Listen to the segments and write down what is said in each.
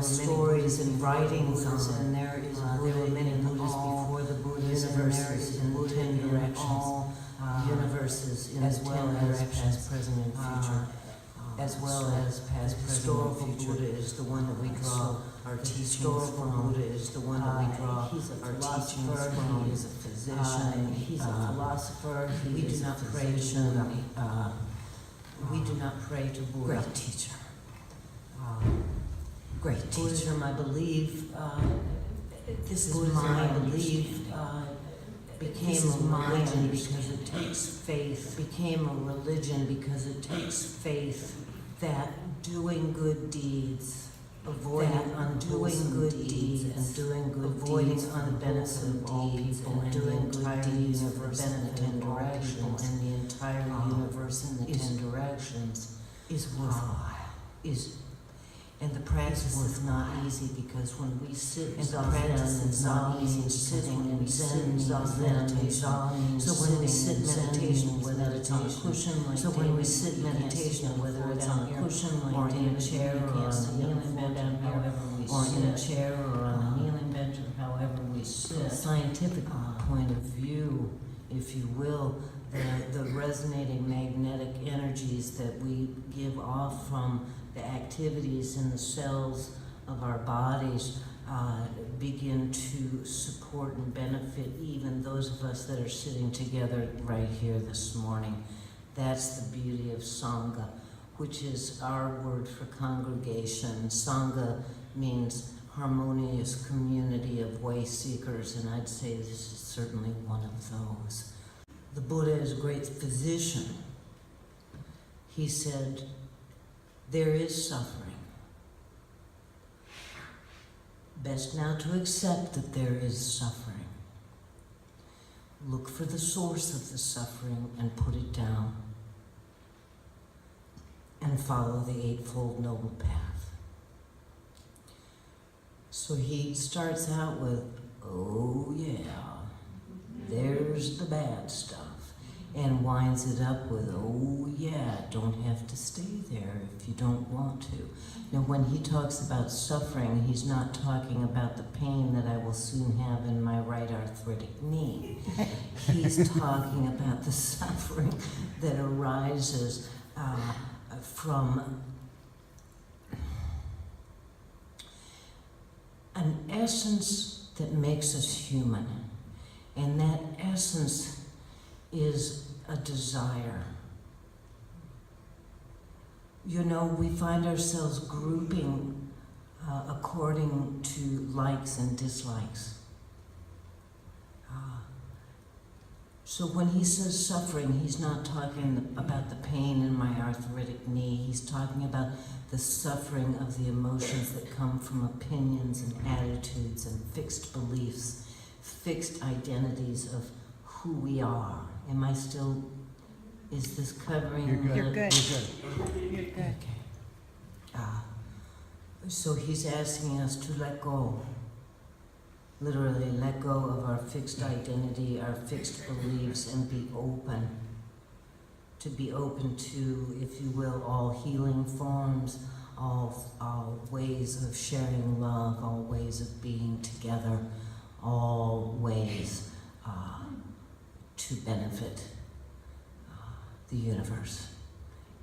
stories and writings on, and there were many Buddhas before the Buddhas, universes in the 10 directions, universes in as well as past, present, and future, as well as past, present, and future. Buddha is the one that we draw our teachings from. Buddha is the one that we draw our teachings from. He is a physician. He's a philosopher. We do not pray to Buddha. We do not pray to Buddha. Great teacher. Great teacher. Buddhism, I believe, this is Buddhism, my belief, became a religion because it takes faith. Became a religion because it takes faith that doing good deeds, avoiding undoing good deeds, and doing good deeds for the benefit of all people, and doing good deeds for the benefit of all people, and the entire universe in the 10 directions is worthwhile. And the practice is not easy because when we sit in Zazen, it's not easy sitting in Zen, meditation. So when we sit meditation, whether it's on a cushion like so when we sit meditation, whether it's on a cushion like or in a chair or on a kneeling bench, however we sit, or in a chair or on a kneeling bench, or however we sit, scientific point of view, if you will, the resonating magnetic energies that we give off from the activities in the cells of our bodies begin to support and benefit even those of us that are sitting together right here this morning. That's the beauty of Sangha, which is our word for congregation. Sangha means harmonious community of way seekers, and I'd say this is certainly one of those. The Buddha is a great physician. He said, there is suffering. Best now to accept that there is suffering. Look for the source of the suffering and put it down. And follow the Eightfold Noble Path. So he starts out with, oh yeah, there's the bad stuff. And winds it up with, oh yeah, don't have to stay there if you don't want to. Now when he talks about suffering, he's not talking about the pain that I will soon have in my right arthritic knee. He's talking about the suffering that arises from an essence that makes us human. And that essence is a desire. You know, we find ourselves grouping according to likes and dislikes. So when he says suffering, he's not talking about the pain in my arthritic knee. He's talking about the suffering of the emotions that come from opinions and attitudes and fixed beliefs, fixed identities of who we are. Am I still, is this covering? You're good. You're good. You're good. Okay. So he's asking us to let go. Literally let go of our fixed identity, our fixed beliefs, and be open. To be open to, if you will, all healing forms, all ways of sharing love, all ways of being together, all ways to benefit the universe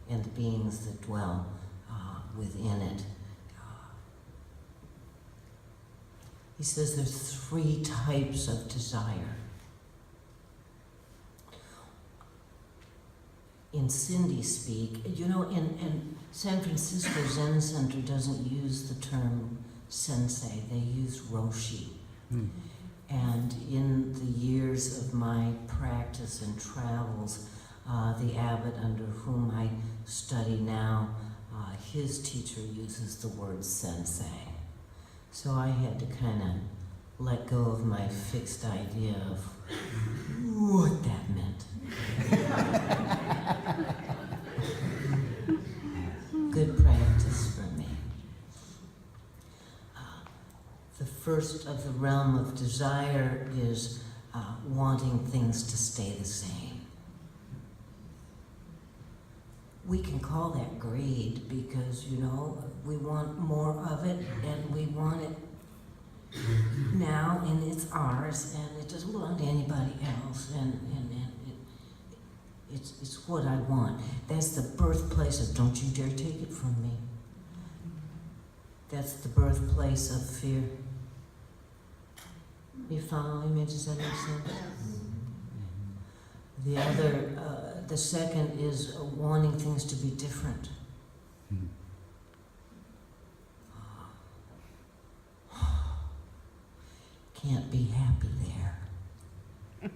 and the beings that dwell within it. He says there's 3 types of desire. In Sindhi speak, you know, in San Francisco Zen Center doesn't use the term sensei, they use roshi. Mm. And in the years of my practice and travels, the abbot under whom I study now, his teacher uses the word sensei. So I had to kind of let go of my fixed idea of what that meant. Good practice for me. The first of the realm of desire is wanting things to stay the same. We can call that greed because, you know, we want more of it and and it's ours, and it doesn't belong to anybody else, and it's what I want. That's the birthplace of don't you dare take it from me. That's the birthplace of fear. You following me? Does that make sense? The other, the second is wanting things to be different. Can't be happy there.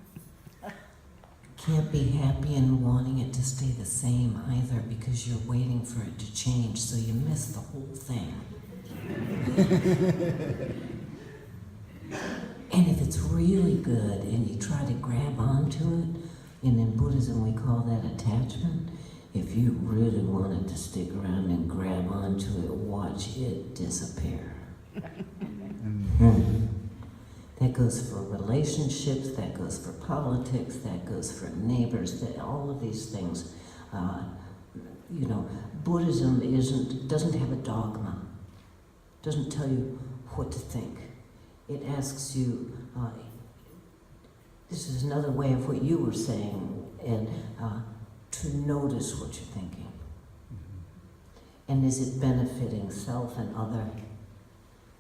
Can't be happy in wanting it to stay the same either, because you're waiting for it to change, so you miss the whole thing. And if it's really good and you try to grab onto it, and in Buddhism we call that attachment, if you really wanted to stick around and grab onto it, watch it disappear. That goes for relationships, that goes for politics, that goes for neighbors, that all of these things. Buddhism doesn't have a dogma. Doesn't tell you what to think. It asks you, this is another way of what you were saying, and to notice what you're thinking. And is it benefiting self and other?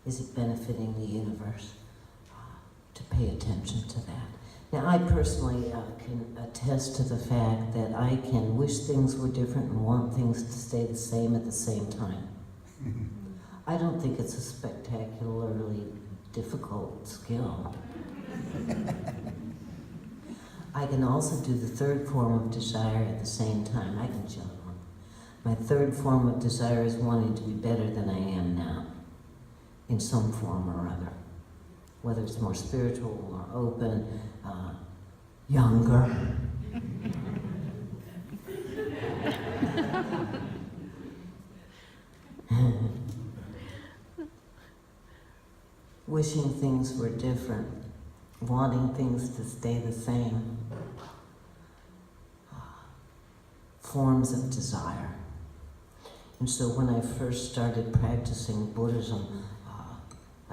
Is it benefiting the universe? To pay attention to that. Now, I personally can attest to the fact that I can wish things were different and want things to stay the same at the same time. I don't think it's a spectacularly difficult skill. I can also do the third form of desire at the same time. I can juggle. My third form of desire is wanting to be better than I am now, in some form or other. Whether it's more spiritual or open, younger. Wishing things were different, wanting things to stay the same. Forms of desire. And so when I first started practicing Buddhism,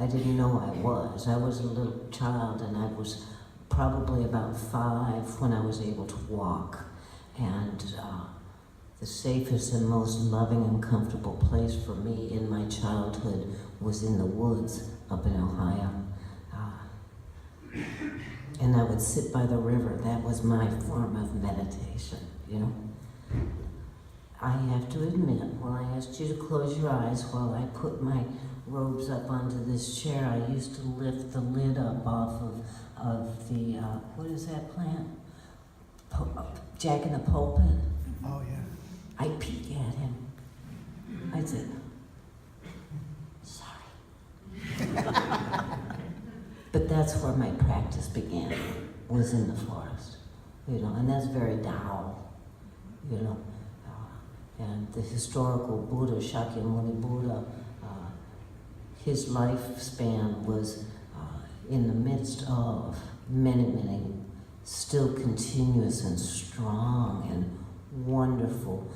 I didn't know I was. I was a little child, and I was probably about 5 when I was able to walk. And the safest and most loving and comfortable place for me in my childhood was in the woods up in Ohio. And I would sit by the river. That was my form of meditation, I have to admit, when I asked you to close your eyes while I put my robes up onto this chair, I used to lift the lid up off of the, what is that plant? Jack in the Pulpit. Oh, yeah. I'd peek at him. I'd say, sorry. But that's where my practice began, was in the forest, and that's very Tao, and the historical Buddha, Shakyamuni Buddha, his lifespan was in the midst of many still continuous and strong and wonderful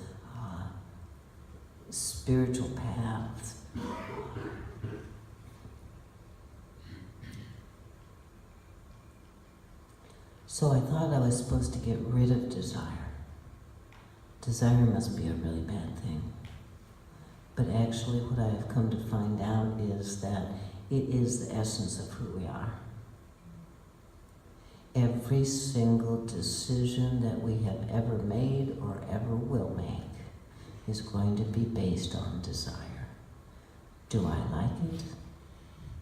spiritual paths. So I thought I was supposed to get rid of desire. Desire must be a really bad thing. But actually what I have come to find out is that it is the essence of who we are. Every single decision that we have ever made or ever will make is going to be based on desire. Do I like it?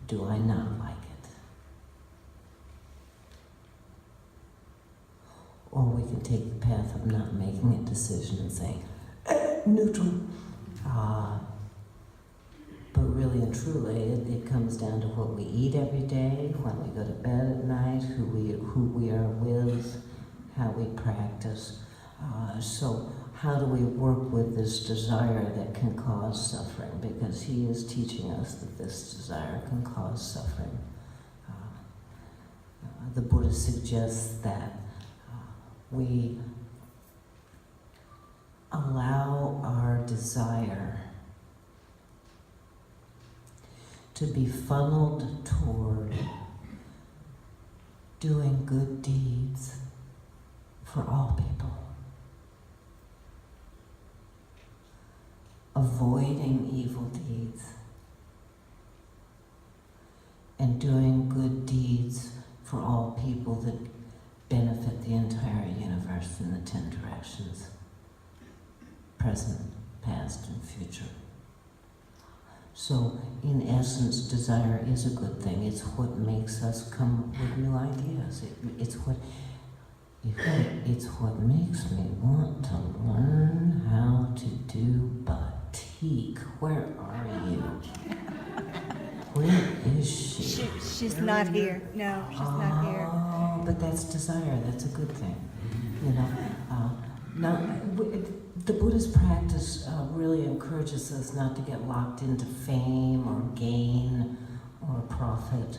Do I not like it? Or we can take the path of not making a decision and saying, neutral. But really and truly, it comes down to what we eat every day, when we go to bed at night, who we are with, how we practice. So how do we work with this desire that can cause suffering? Because he is teaching us that this desire can cause suffering. The Buddha suggests that we allow our desire to be funneled toward doing good deeds for all people, avoiding evil deeds, and doing good deeds for all people that benefit the entire universe in the 10 directions, present, past, and future. So, in essence, desire is a good thing. It's what makes us come with new ideas. It's what makes me want to learn how to do batik. Where are you? Where is she? She's not here. No, she's not here. Oh, but that's desire. That's a good thing. You know. The Buddhist practice really encourages us not to get locked into fame or gain or profit.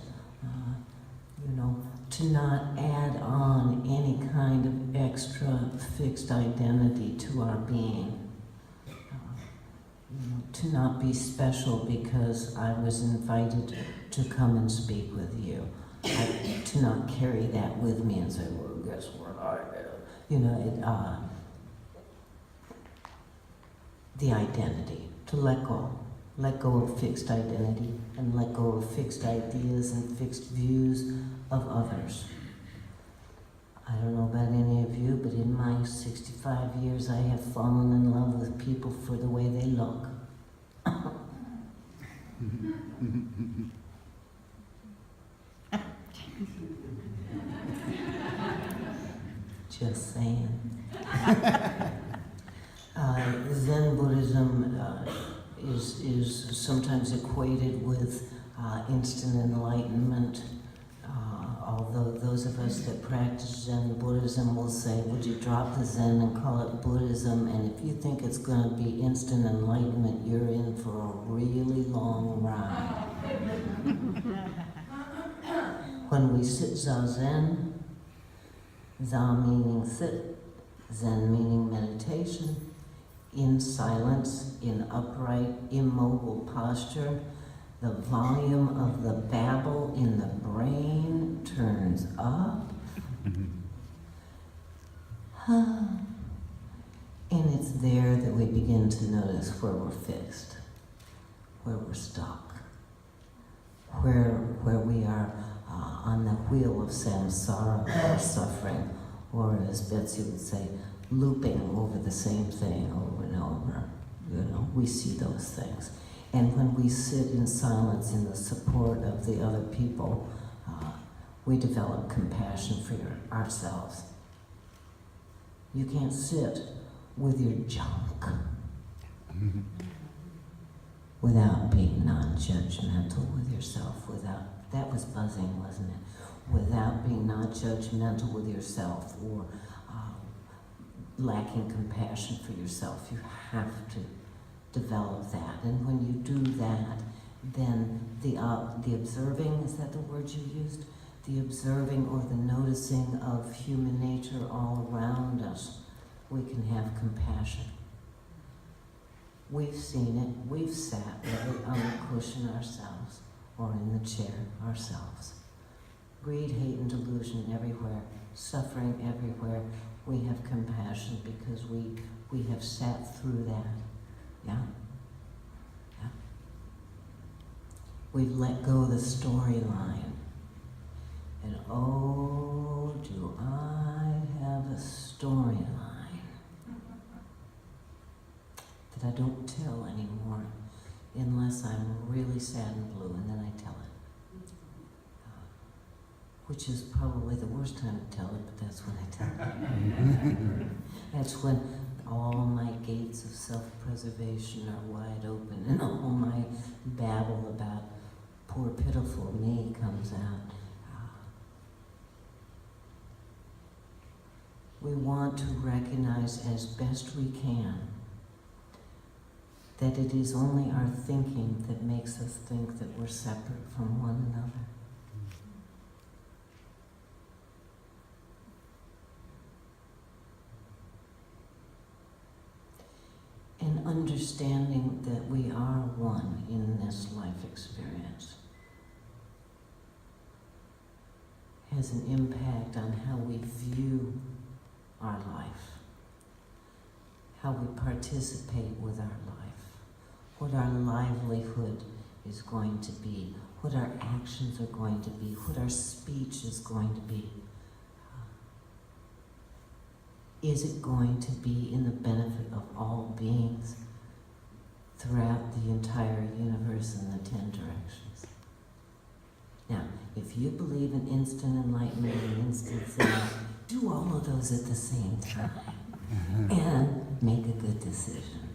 To not add on any kind of extra fixed identity to our being. To not be special because I was invited to come and speak with you. To not carry that with me and say, well, guess what I am. The identity, to let go of fixed identity and let go of fixed ideas and fixed views of others. I don't know about any of you, but in my 65 years I have fallen in love with people for the way they look. Just saying. Zen Buddhism is sometimes equated with instant enlightenment, although those of us that practice Zen Buddhism will say, would you drop the Zen and call it Buddhism? And if you think it's going to be instant enlightenment, you're in for a really long ride. When we sit zazen, za meaning sit, Zen meaning meditation, in silence, in upright, immobile posture, the volume of the babble in the brain turns up. And it's there that we begin to notice where we're fixed, where we're stuck, where we are on the wheel of samsara, or suffering, or as Betsy would say, looping over the same thing over and over. We see those things. And when we sit in silence in the support of the other people, we develop compassion for ourselves. You can't sit with your junk without being non-judgmental with yourself, that was buzzing, wasn't it? Without being non-judgmental with yourself or lacking compassion for yourself. You have to develop that. And when you do that, then the observing, is that the word you used? The observing or the noticing of human nature all around us, we can have compassion. We've seen it, we've sat on the cushion ourselves or in the chair ourselves. Greed, hate, and delusion everywhere, suffering everywhere. We have compassion because we have sat through that. Yeah? We've let go of the storyline. And oh, do I have a storyline that I don't tell anymore unless I'm really sad and blue, and then I tell it. Which is probably the worst time to tell it, but that's when I tell it. That's when all my gates of self-preservation are wide open and all my babble about poor pitiful me comes out. We want to recognize as best we can that it is only our thinking that makes us think that we're separate from one another. And understanding that we are one in this life experience has an impact on how we view our life, how we participate with our life, what our livelihood is going to be, what our actions are going to be, what our speech is going to be. Is it going to be in the benefit of all beings throughout the entire universe in the 10 directions? Now, if you believe in instant enlightenment and instant zen, do all of those at the same time and make a good decision.